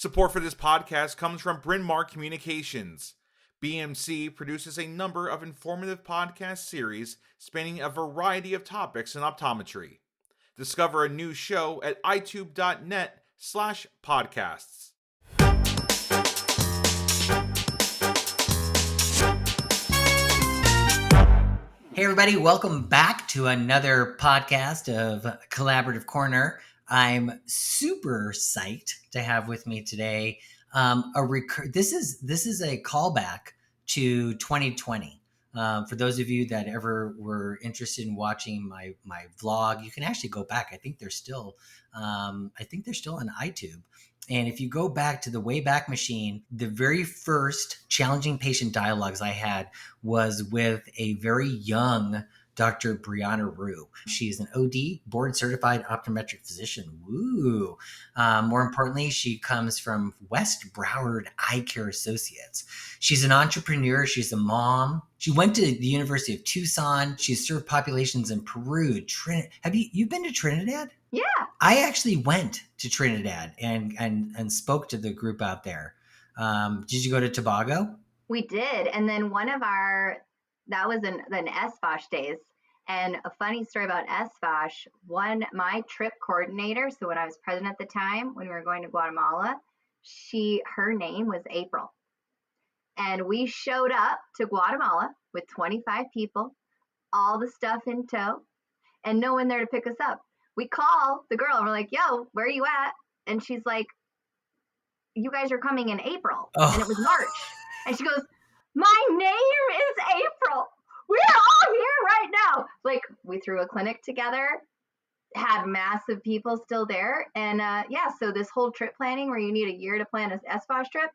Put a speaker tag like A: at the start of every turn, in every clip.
A: Support for this podcast comes from Bryn Mawr Communications. BMC produces a number of informative podcast series spanning a variety of topics in optometry. Discover a new show at itube.net/podcasts.
B: Hey everybody, welcome back to another podcast of Collaborative Corner. I'm super psyched to have with me today this is a callback to 2020. For those of you that ever were interested in watching my vlog, you can actually go back. I think they're still on iTube. And if you go back to the Wayback Machine, the very first challenging patient dialogues I had was with a very young Dr. Brianna Rhue. She's an OD, board certified optometric physician. Woo! More importantly, she comes from West Broward Eye Care Associates. She's an entrepreneur. She's a mom. She went to the University of Tucson. She's served populations in Peru. Have you been to Trinidad?
C: Yeah.
B: I actually went to Trinidad and spoke to the group out there. Did you go to Tobago?
C: We did. And then that was in SFOSH days. And a funny story about SFOSH, my trip coordinator, so when I was president at the time, when we were going to Guatemala, her name was April. And we showed up to Guatemala with 25 people, all the stuff in tow, and no one there to pick us up. We call the girl and we're like, yo, where are you at? And she's like, you guys are coming in April. Oh. And it was March. And she goes, my name is April. We're all here right now. Like, we threw a clinic together, had massive people still there. And so this whole trip planning where you need a year to plan an SFOSH trip,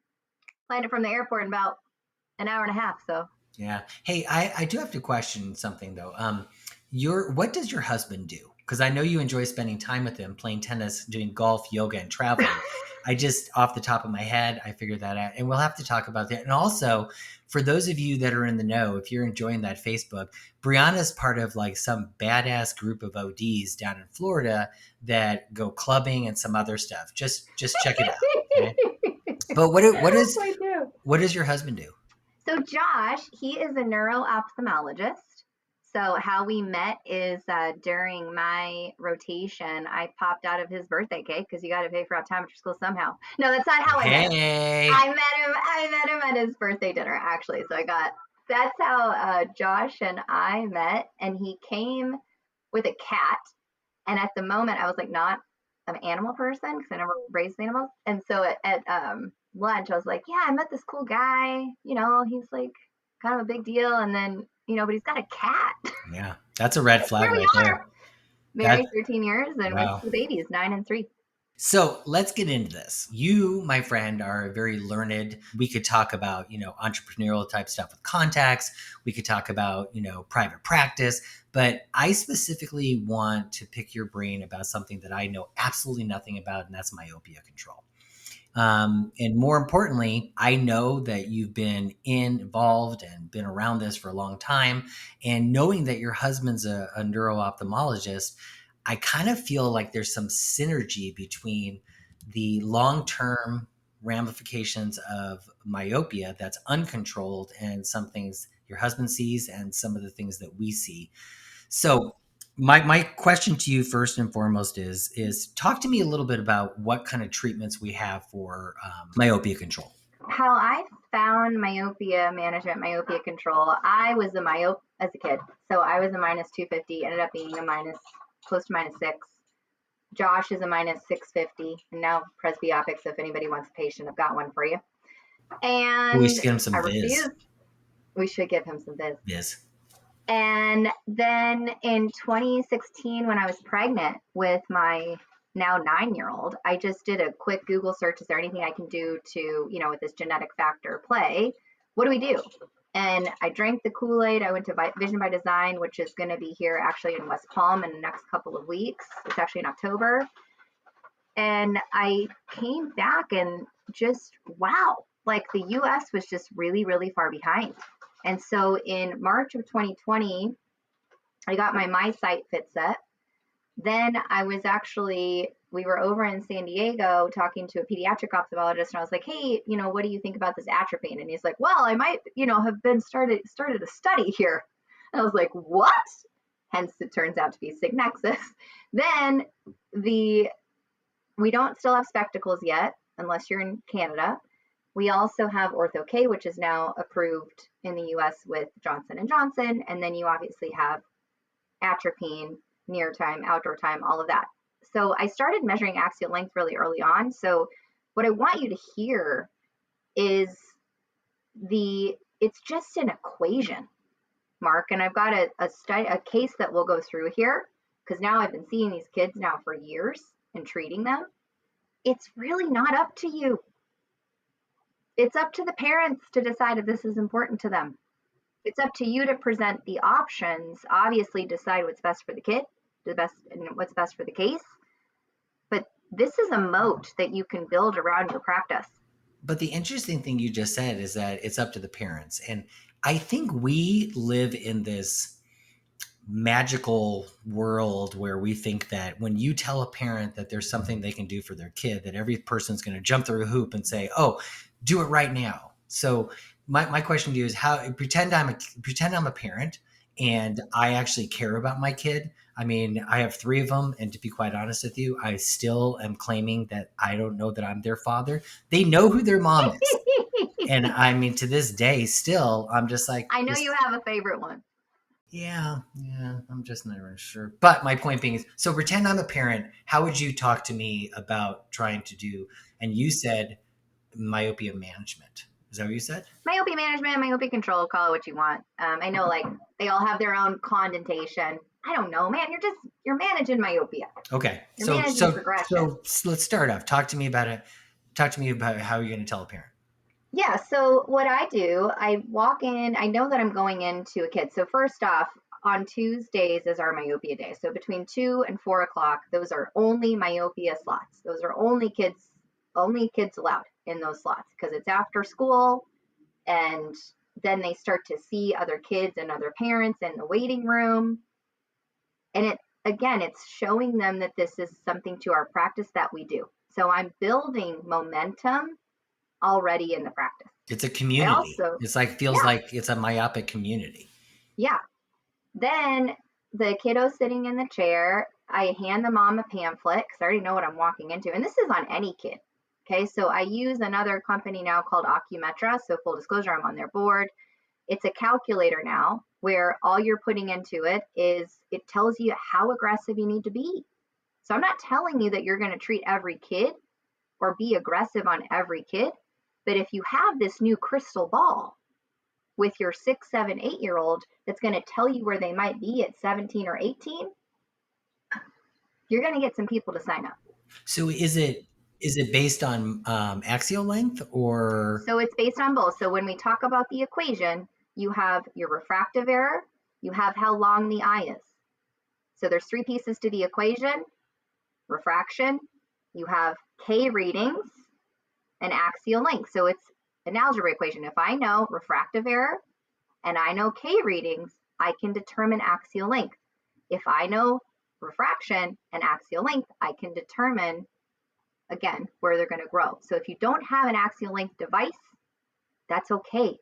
C: planned it from the airport in about an hour and a half. So
B: yeah. Hey, I do have to question something though. What does your husband do? Because I know you enjoy spending time with him, playing tennis, doing golf, yoga, and traveling. I just, off the top of my head, I figured that out. And we'll have to talk about that. And also, for those of you that are in the know, if you're enjoying that Facebook, Brianna's part of like some badass group of ODs down in Florida that go clubbing and some other stuff. Just check it out. Okay? But what does your husband do?
C: So Josh, he is a neuro-ophthalmologist. So how we met is during my rotation, I popped out of his birthday cake because you got to pay for optometry school somehow. No, that's not how I met him. I met him at his birthday dinner, actually. So that's how Josh and I met. And he came with a cat. And at the moment, I was like not an animal person because I never raised animals. And so at lunch, I was like, yeah, I met this cool guy. You know, he's like kind of a big deal. And then, but he's got a cat.
B: Yeah, that's a red flag right there.
C: Married 13 years and with 2 babies, 9 and 3.
B: So let's get into this. You, my friend, are very learned. We could talk about, entrepreneurial type stuff with contacts. We could talk about, private practice. But I specifically want to pick your brain about something that I know absolutely nothing about, and that's myopia control. And more importantly, I know that you've been involved and been around this for a long time. And knowing that your husband's a neuro-ophthalmologist, I kind of feel like there's some synergy between the long-term ramifications of myopia that's uncontrolled and some things your husband sees and some of the things that we see. So my question to you first and foremost is talk to me a little bit about what kind of treatments we have for myopia control.
C: How I found myopia management, myopia control, I was a myope as a kid. So I was a minus 250, ended up being close to minus 6. Josh is a minus 650, and now presbyopic. So if anybody wants a patient, I've got one for you. And
B: we should give him some viz.
C: We should give him some viz.
B: Yes.
C: And then in 2016, when I was pregnant with my now 9-year-old, I just did a quick Google search. Is there anything I can do to, with this genetic factor play? What do we do? And I drank the Kool-Aid. I went to Vision by Design, which is going to be here actually in West Palm in the next couple of weeks. It's actually in October. And I came back and just, wow, like the US was just really, really far behind. And so in March of 2020, I got my MySight fit set. Then I was actually we were over in San Diego talking to a pediatric ophthalmologist, and I was like, hey, what do you think about this atropine? And he's like, well, I might, have been started a study here. And I was like, what? Hence, it turns out to be sygnexus. Then we don't still have spectacles yet, unless you're in Canada. We also have Ortho K, which is now approved in the US with Johnson & Johnson. And then you obviously have atropine, near time, outdoor time, all of that. So I started measuring axial length really early on. So what I want you to hear is it's just an equation, Mark. And I've got a case that we'll go through here, because now I've been seeing these kids now for years and treating them. It's really not up to you. It's up to the parents to decide if this is important to them. It's up to you to present the options, obviously decide what's best for the kid, what's best for the case. But this is a moat that you can build around your practice.
B: But the interesting thing you just said is that it's up to the parents. And I think we live in this magical world where we think that when you tell a parent that there's something they can do for their kid, that every person's going to jump through a hoop and say, oh, do it right now. So my question to you is pretend I'm a parent and I actually care about my kid. I mean, I have 3 of them. And to be quite honest with you, I still am claiming that I don't know that I'm their father. They know who their mom is. And I mean, to this day, still, I'm just like,
C: I know you have a favorite one.
B: Yeah, I'm just not really sure. But my point being is, so pretend I'm a parent. How would you talk to me about trying to do, and you said myopia management. Is that what you said?
C: Myopia management, myopia control, call it what you want. I know they all have their own connotation. I don't know, man. You're managing myopia.
B: Okay.
C: You're managing progression.
B: So let's start off. Talk to me about it. Talk to me about how you're going to tell a parent.
C: Yeah, so what I do, I walk in, I know that I'm going into a kid. So first off, on Tuesdays is our myopia day. So between 2 and 4 o'clock, those are only myopia slots. Those are only kids allowed in those slots, because it's after school, and then they start to see other kids and other parents in the waiting room. And it's showing them that this is something to our practice that we do. So I'm building momentum already in the practice.
B: It's a community. It's like, feels like it's a myopic community.
C: Yeah. Then the kiddo's sitting in the chair. I hand the mom a pamphlet because I already know what I'm walking into. And this is on any kid. Okay. So I use another company now called Ocumetra. So full disclosure, I'm on their board. It's a calculator now where all you're putting into it is it tells you how aggressive you need to be. So I'm not telling you that you're going to treat every kid or be aggressive on every kid. But if you have this new crystal ball with your 6, 7, 8-year-old that's going to tell you where they might be at 17 or 18, you're going to get some people to sign up.
B: So is it based on axial length or?
C: So it's based on both. So when we talk about the equation, you have your refractive error, you have how long the eye is. So there's 3 pieces to the equation: refraction, you have K readings, and axial length. So it's an algebra equation. If I know refractive error and I know K readings, I can determine axial length. If I know refraction and axial length, I can determine, again, where they're going to grow. So if you don't have an axial length device, that's okay.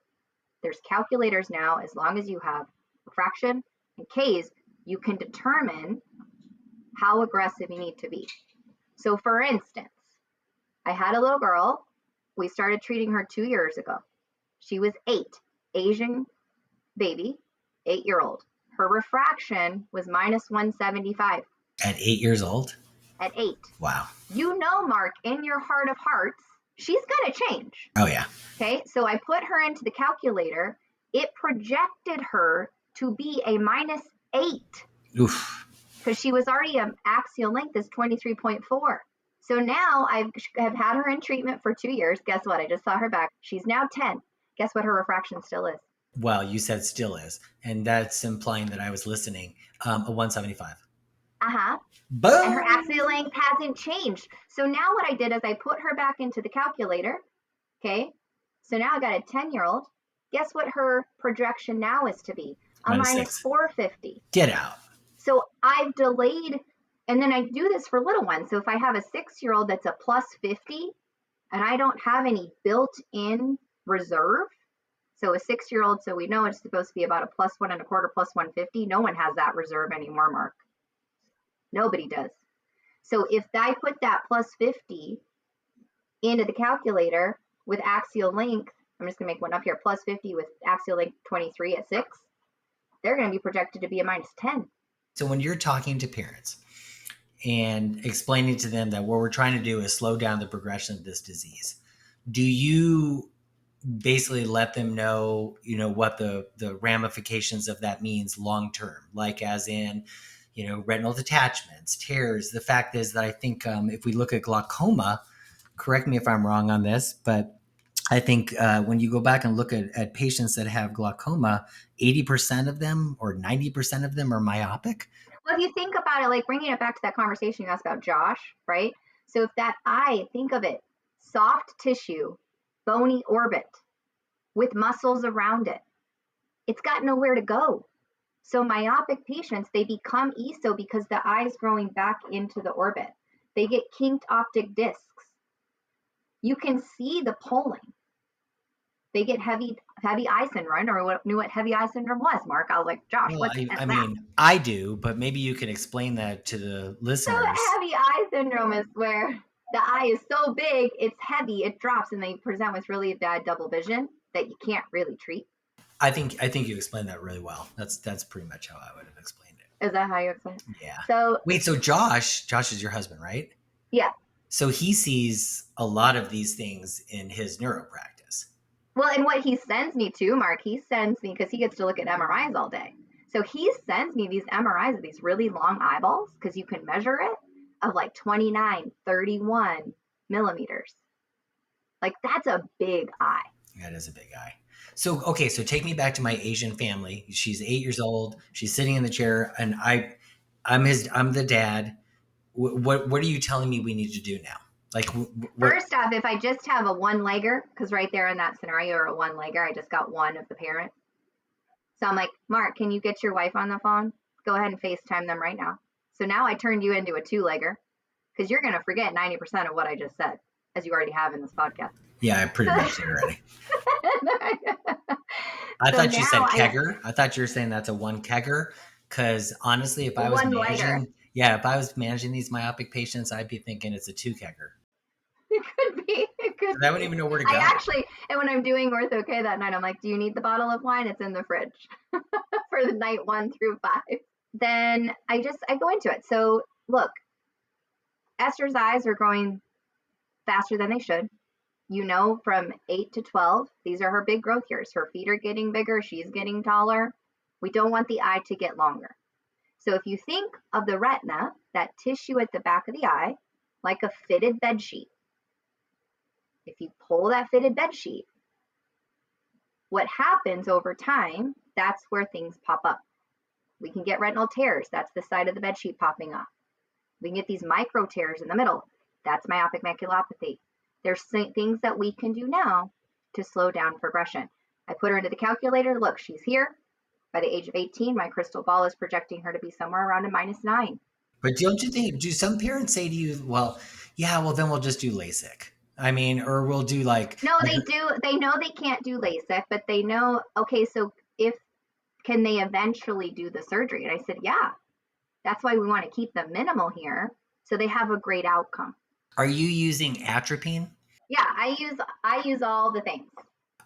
C: There's calculators now. As long as you have refraction and Ks, you can determine how aggressive you need to be. So for instance, I had a little girl. We started treating her 2 years ago. She was 8, Asian baby, 8-year-old. Her refraction was minus 175.
B: At 8 years old?
C: At 8.
B: Wow.
C: You know, Mark, in your heart of hearts, she's going to change.
B: Oh, yeah.
C: Okay, so I put her into the calculator. It projected her to be a minus 8.
B: Oof.
C: Because she was already an axial length is 23.4. So now I have had her in treatment for 2 years. Guess what? I just saw her back. She's now 10. Guess what her refraction still is?
B: Well, you said still is. And that's implying that I was listening. A 175.
C: Uh-huh.
B: Boom.
C: And her axial length hasn't changed. So now what I did is I put her back into the calculator. Okay. So now I got a 10-year-old. Guess what her projection now is to be? A minus 450.
B: Get out.
C: So I've delayed And then I do this for little ones. So if I have a 6-year-old that's a plus 50 and I don't have any built-in reserve, so a 6-year-old, so we know it's supposed to be about a plus 1.25, plus 150. No one has that reserve anymore, Mark. Nobody does. So if I put that plus 50 into the calculator with axial length, I'm just going to make one up here, plus 50 with axial length 23 at 6, they're going to be projected to be a minus 10.
B: So when you're talking to parents and explaining to them that what we're trying to do is slow down the progression of this disease, do you basically let them know, what the ramifications of that means long term, like as in, retinal detachments, tears? The fact is that I think if we look at glaucoma, correct me if I'm wrong on this, but I think when you go back and look at patients that have glaucoma, 80% of them or 90% of them are myopic.
C: Well, if you think about it, like bringing it back to that conversation you asked about Josh, right? So if that eye, think of it, soft tissue, bony orbit with muscles around it, it's got nowhere to go. So myopic patients, they become ESO because the eye's growing back into the orbit. They get kinked optic discs. You can see the pulling. They get heavy eye syndrome, or knew what heavy eye syndrome was, Mark. I was like, Josh,
B: Well,
C: what's
B: I
C: that?
B: mean, I do, but maybe you can explain that to the
C: So
B: listeners.
C: heavy eye syndrome is where the eye is so big, it's heavy, it drops, and they present with really bad double vision that you can't really treat.
B: I think you explained that really well. That's pretty much how I would have explained it.
C: Is that how you explain it?
B: Yeah.
C: So
B: Wait, so Josh is your husband, right?
C: yeah.
B: So he sees a lot of these things in his neuro practice.
C: Well, and what he sends me to, Mark, he sends me, because he gets to look at MRIs all day. So he sends me these MRIs of these really long eyeballs, because you can measure it, of like 29, 31 millimeters. Like that's a big eye.
B: That is a big eye. So, okay, so take me back to my Asian family. She's 8 years old. She's sitting in the chair, and I'm the dad. What are you telling me we need to do now? Like,
C: First off, if I just have a one-legger, because right there in that scenario, or a one-legger, I just got one of the parent. So I'm like, Mark, can you get your wife on the phone? Go ahead and FaceTime them right now. So now I turned you into a two-legger, because you're going to forget 90% of what I just said, as you already have in this podcast.
B: Yeah, I pretty much did already. I thought you said kegger. I thought you were saying that's a one kegger. Because honestly, if I was managing these myopic patients, I'd be thinking it's a two kegger.
C: It could be.
B: I wouldn't even know where to go.
C: And when I'm doing Ortho K that night, I'm like, do you need the bottle of wine? It's in the fridge for the night 1 through 5. Then I go into it. So look, Esther's eyes are growing faster than they should. From 8 to 12, these are her big growth years. Her feet are getting bigger. She's getting taller. We don't want the eye to get longer. So if you think of the retina, that tissue at the back of the eye, like a fitted bed sheet. If you pull that fitted bed sheet, what happens over time, that's where things pop up. We can get retinal tears. That's the side of the bed sheet popping up. We can get these micro tears in the middle. That's myopic maculopathy. There's things that we can do now to slow down progression. I put her into the calculator. Look, she's here. By the age of 18, my crystal ball is projecting her to be somewhere around a -9.
B: But don't you think, do some parents say to you, well, then we'll just do LASIK? I mean, or we'll do like...
C: No, they do. They know they can't do LASIK, but they know, okay, so can they eventually do the surgery? And I said, yeah. That's why we want to keep them minimal here, so they have a great outcome.
B: Are you using atropine?
C: Yeah, I use all the things.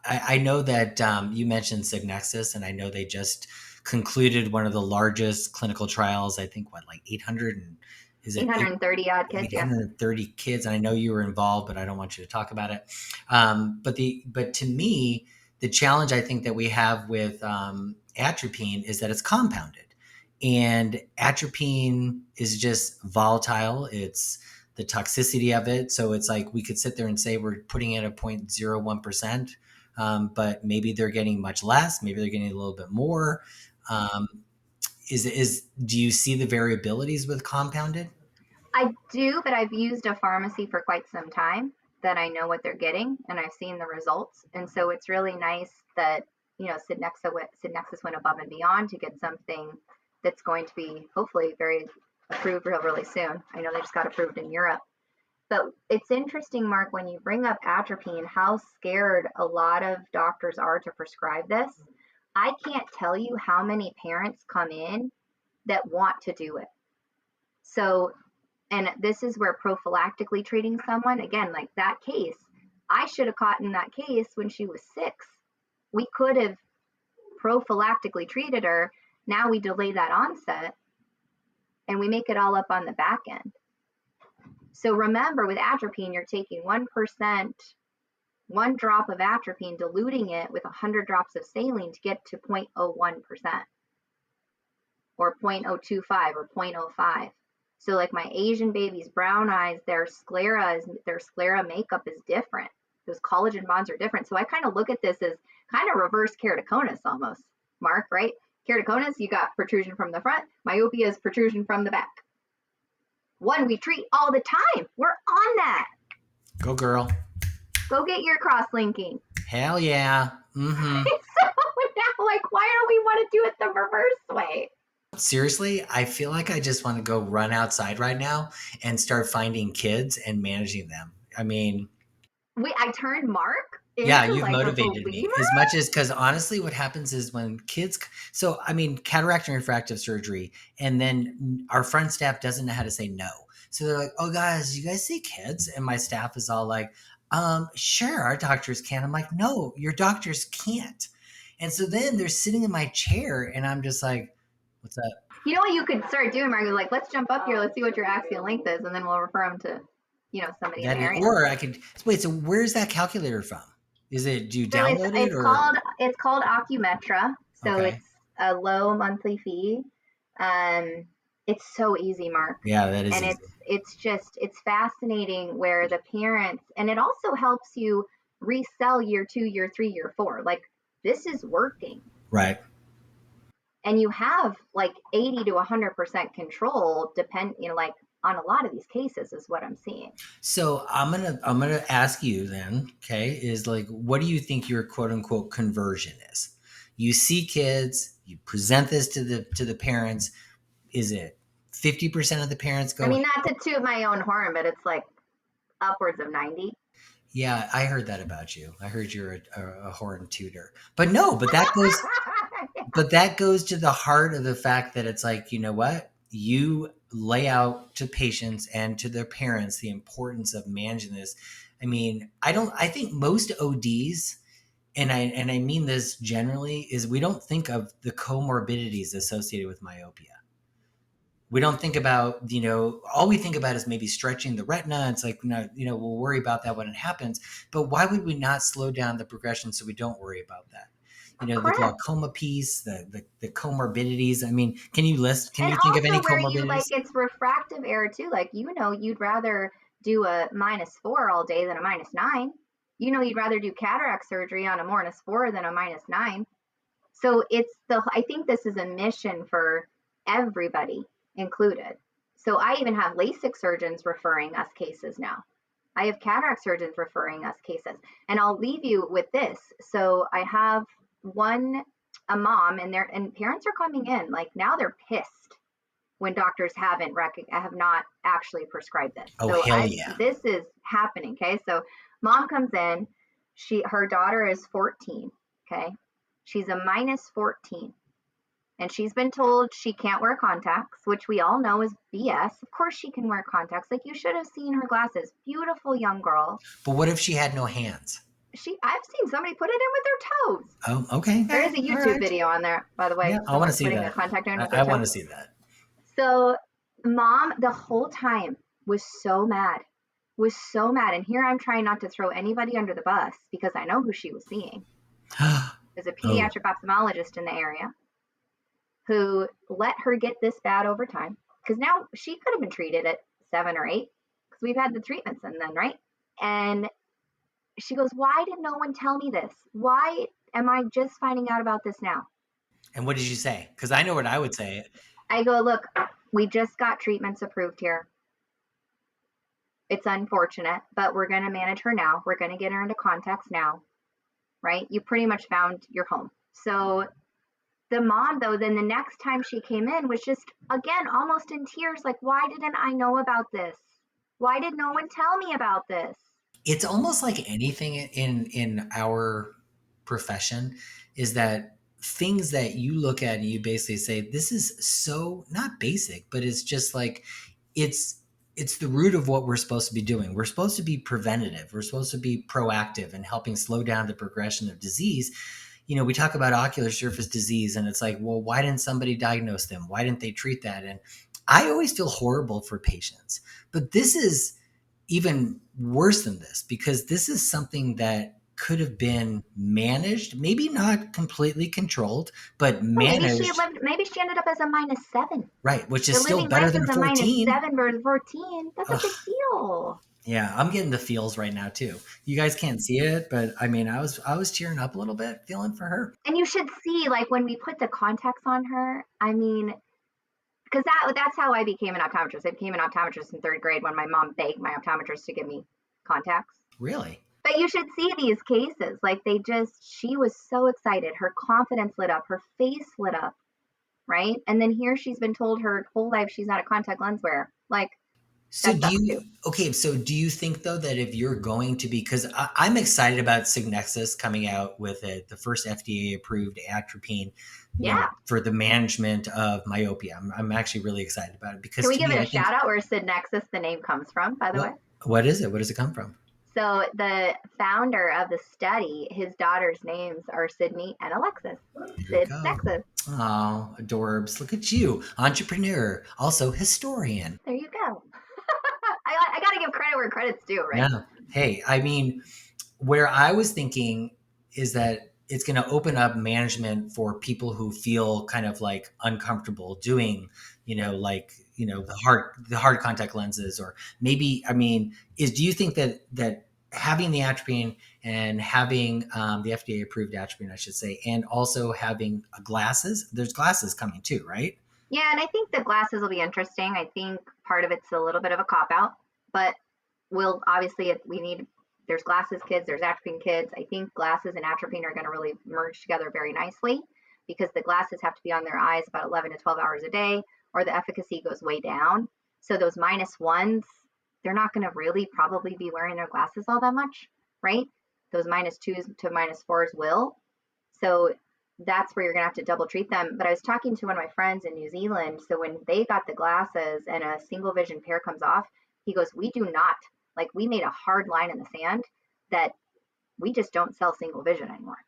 B: I know that you mentioned Signexus, and I know they just concluded one of the largest clinical trials. I think like
C: 830 odd kids.
B: 830 kids. And I know you were involved, but I don't want you to talk about it. But to me, the challenge I think that we have with atropine is that it's compounded, and atropine is just volatile. It's the toxicity of it. So it's like we could sit there and say we're putting in a 0.01%. But maybe they're getting much less. Maybe they're getting a little bit more. Do you see the variabilities with compounded?
C: I do, but I've used a pharmacy for quite some time that I know what they're getting, and I've seen the results. And so it's really nice that Signexus went above and beyond to get something that's going to be hopefully very approved really soon. I know they just got approved in Europe. But it's interesting, Mark, when you bring up atropine, how scared a lot of doctors are to prescribe this. I can't tell you how many parents come in that want to do it. So, and this is where prophylactically treating someone, again, like that case, I should have caught in that case when she was 6. We could have prophylactically treated her. Now we delay that onset and we make it all up on the back end. So remember, with atropine, you're taking 1%, 1 drop of atropine, diluting it with 100 drops of saline to get to 0.01% or 0.025 or 0.05. So like my Asian babies' brown eyes, their sclera makeup is different. Those collagen bonds are different. So I kind of look at this as kind of reverse keratoconus almost, Mark, right? Keratoconus, you got protrusion from the front. Myopia is protrusion from the back. One we treat all the time. We're on that.
B: Go girl.
C: Go get your cross-linking.
B: Hell yeah. Mm-hmm.
C: So now, like, why don't we want to do it the reverse way?
B: Seriously, I feel like I just want to go run outside right now and start finding kids and managing them. I mean,
C: I turned Mark into
B: yeah, you've
C: like
B: motivated
C: a
B: me
C: believer.
B: as much as, because honestly, what happens is when kids, so I mean, cataract and refractive surgery, and then our front staff doesn't know how to say no. So they're like, oh, guys, you guys see kids? And my staff is all like, sure, our doctors can. I'm like, no, your doctors can't. And so then they're sitting in my chair and I'm just like, what's up?
C: You know what you could start doing, Mark? Like, let's jump up here. Let's see what your axial length is, and then we'll refer them to, somebody in the area.
B: Or I could wait. So where's that calculator from? Is it, do you download it, or?
C: It's called Ocumetra. So
B: Okay.
C: It's a low monthly fee. It's so easy, Mark.
B: Yeah, that is
C: and
B: easy.
C: it's fascinating where the parents, and it also helps you resell year 2, year 3, year 4. Like, this is working.
B: Right.
C: And you have like 80 to 100% control, like on a lot of these cases is what I'm seeing.
B: So I'm gonna ask you then, okay, is like, what do you think your quote unquote conversion is? You see kids, you present this to the parents. Is it 50% of the parents go?
C: I mean, not to toot my own horn, but it's like upwards of 90.
B: Yeah, I heard that about you. I heard you're a horn tutor. But no, but that goes but that goes to the heart of the fact that it's like, you know what? You lay out to patients and to their parents the importance of managing this. I mean, I think most ODs, and I mean this generally, is we don't think of the comorbidities associated with myopia. We don't think about, all we think about is maybe stretching the retina. It's like, no, we'll worry about that when it happens. But why would we not slow down the progression so we don't worry about that? The glaucoma piece, the comorbidities. I mean, can you think of any comorbidities?
C: It's refractive error too. Like, you'd rather do a -4 all day than a -9. You'd rather do cataract surgery on a -4 than a -9. So I think this is a mission for everybody included. So I even have LASIK surgeons referring us cases now. I have cataract surgeons referring us cases. And I'll leave you with this. So I have a mom, and parents are coming in, like, now they're pissed when doctors have not actually prescribed this.
B: Oh, hell yeah.
C: This is happening. Okay. So mom comes in, her daughter is 14. Okay. She's a -14. And she's been told she can't wear contacts, which we all know is BS. Of course she can wear contacts. Like, you should have seen her glasses. Beautiful young girl.
B: But what if she had no hands?
C: I've seen somebody put it in with their toes.
B: Oh, okay.
C: There is a YouTube video on there, by the way.
B: Yeah, I want to see that. I want to see that.
C: So mom, the whole time, was so mad. And here I'm trying not to throw anybody under the bus because I know who she was seeing. There's a pediatric ophthalmologist in the area who let her get this bad over time, because now she could have been treated at 7 or 8, because we've had the treatments and then, right? And she goes, why did no one tell me this? Why am I just finding out about this now?
B: And what did you say? Because I know what I would say.
C: I go, look, we just got treatments approved here. It's unfortunate, but we're going to manage her now. We're going to get her into contacts now, right? You pretty much found your home. So the mom, though, then the next time she came in was just, again, almost in tears. Like, why didn't I know about this? Why did no one tell me about this?
B: It's almost like anything in our profession is that things that you look at and you basically say, this is so not basic, but it's just like, it's the root of what we're supposed to be doing. We're supposed to be preventative. We're supposed to be proactive and helping slow down the progression of disease. We talk about ocular surface disease, and it's like, well, why didn't somebody diagnose them? Why didn't they treat that? And I always feel horrible for patients, but this is even worse than this, because this is something that could have been managed, maybe not completely controled, but managed.
C: Maybe she ended up as a -7.
B: Right, which is
C: The
B: still
C: living
B: better
C: life
B: than
C: is a
B: 14.
C: -7 versus 14. That's a big deal.
B: Yeah, I'm getting the feels right now too. You guys can't see it, but I mean, I was tearing up a little bit, feeling for her.
C: And you should see, like, when we put the contacts on her, I mean, because that's how I became an optometrist. I became an optometrist in 3rd grade when my mom begged my optometrist to give me contacts.
B: Really?
C: But you should see these cases. Like, she was so excited. Her confidence lit up. Her face lit up, right? And then here she's been told her whole life she's not a contact lens wearer. Like,
B: So
C: that sucks too.
B: so do you think though that if you're going to be, because I'm excited about Signexus coming out with the first FDA approved atropine,
C: Yeah.
B: for the management of myopia. I'm actually really excited about it because
C: Can we
B: to
C: give
B: me,
C: it a
B: I think,
C: shout out where Signexus, the name, comes from, by the way?
B: What is it? What does it come from?
C: So the founder of the study, his daughter's names are Sydney and Alexis.
B: There you
C: Sid
B: go.
C: Nexus.
B: Oh, adorbs. Look at you. Entrepreneur, also historian.
C: There you go. I got to give credit where credit's due, right?
B: Yeah. Hey, I mean, where I was thinking is that it's going to open up management for people who feel kind of like uncomfortable doing, the hard contact lenses, or maybe, I mean, do you think that having the atropine and having the FDA approved atropine, I should say, and also having glasses, there's glasses coming too, right?
C: Yeah, and I think the glasses will be interesting. I think part of it's a little bit of a cop out, but we'll obviously, there's glasses kids, there's atropine kids. I think glasses and atropine are going to really merge together very nicely, because the glasses have to be on their eyes about 11 to 12 hours a day, or the efficacy goes way down. So those -1s, they're not going to really probably be wearing their glasses all that much, right? Those -2s to -4s will. So that's where you're going to have to double treat them. But I was talking to one of my friends in New Zealand. So when they got the glasses and a single vision pair comes off, he goes, we do not, like, we made a hard line in the sand that we just don't sell single vision anymore.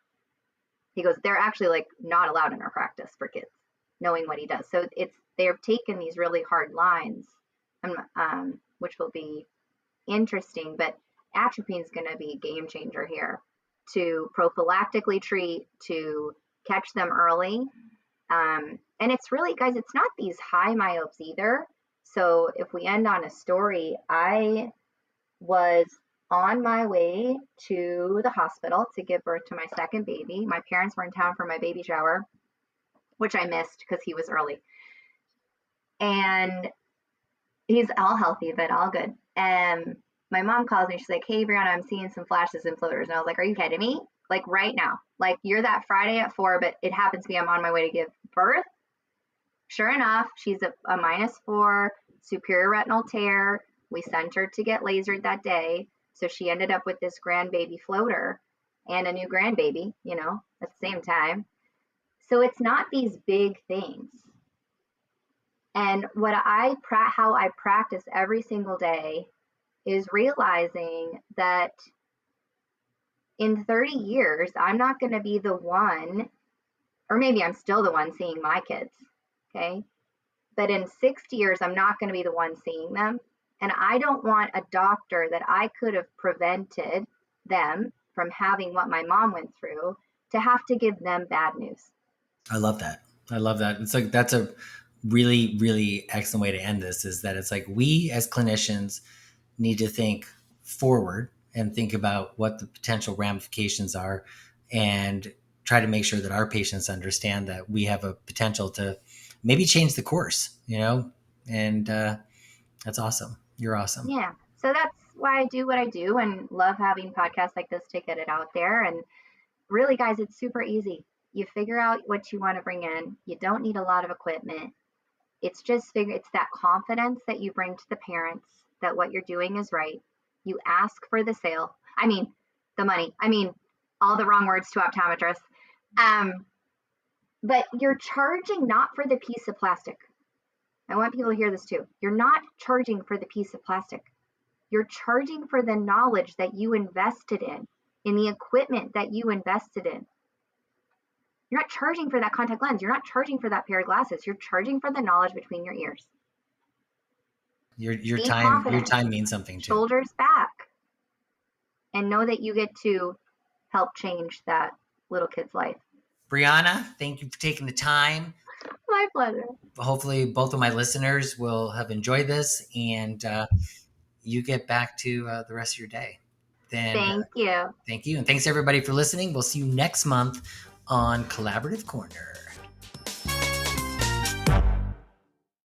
C: He goes, they're actually like not allowed in our practice for kids, knowing what he does. So they're taken these really hard lines, which will be interesting. But atropine is going to be a game changer here, to prophylactically treat, to catch them early. And it's really, guys, it's not these high myopes either. So if we end on a story, I was on my way to the hospital to give birth to my 2nd baby. My parents were in town for my baby shower, which I missed because he was early. And he's all healthy, but all good. And my mom calls me. She's like, hey, Brianna, I'm seeing some flashes and floaters. And I was like, are you kidding me? Like, right now. Like, you're that Friday at 4, but it happens to be I'm on my way to give birth. Sure enough, she's a -4, superior retinal tear. We sent her to get lasered that day. So she ended up with this grandbaby floater and a new grandbaby, at the same time. So it's not these big things. And how I practice every single day is realizing that in 30 years, I'm not going to be the one, or maybe I'm still the one seeing my kids, okay? But in 60 years, I'm not going to be the one seeing them. And I don't want a doctor that I could have prevented them from having what my mom went through to have to give them bad news.
B: I love that. It's like, that's a really, really excellent way to end this, is that it's like, we as clinicians need to think forward and think about what the potential ramifications are, and try to make sure that our patients understand that we have a potential to maybe change the course, and that's awesome. You're awesome.
C: Yeah. So that's why I do what I do, and love having podcasts like this to get it out there. And really, guys, it's super easy. You figure out what you want to bring in. You don't need a lot of equipment. It's that confidence that you bring to the parents that what you're doing is right. You ask for the sale. I mean, the money. I mean, all the wrong words to optometrists. But you're charging not for the piece of plastic. I want people to hear this too. You're not charging for the piece of plastic. You're charging for the knowledge that you invested in the equipment that you invested in. You're not charging for that contact lens. You're not charging for that pair of glasses. You're charging for the knowledge between your ears.
B: Your
C: Be
B: time
C: confident.
B: means something too.
C: Shoulders back. And know that you get to help change that little kid's life.
B: Brianna, thank you for taking the time.
C: My pleasure.
B: Hopefully both of my listeners will have enjoyed this, and you get back to the rest of your day. Then,
C: Thank you.
B: Thank you. And thanks everybody for listening. We'll see you next month on Collaborative Corner.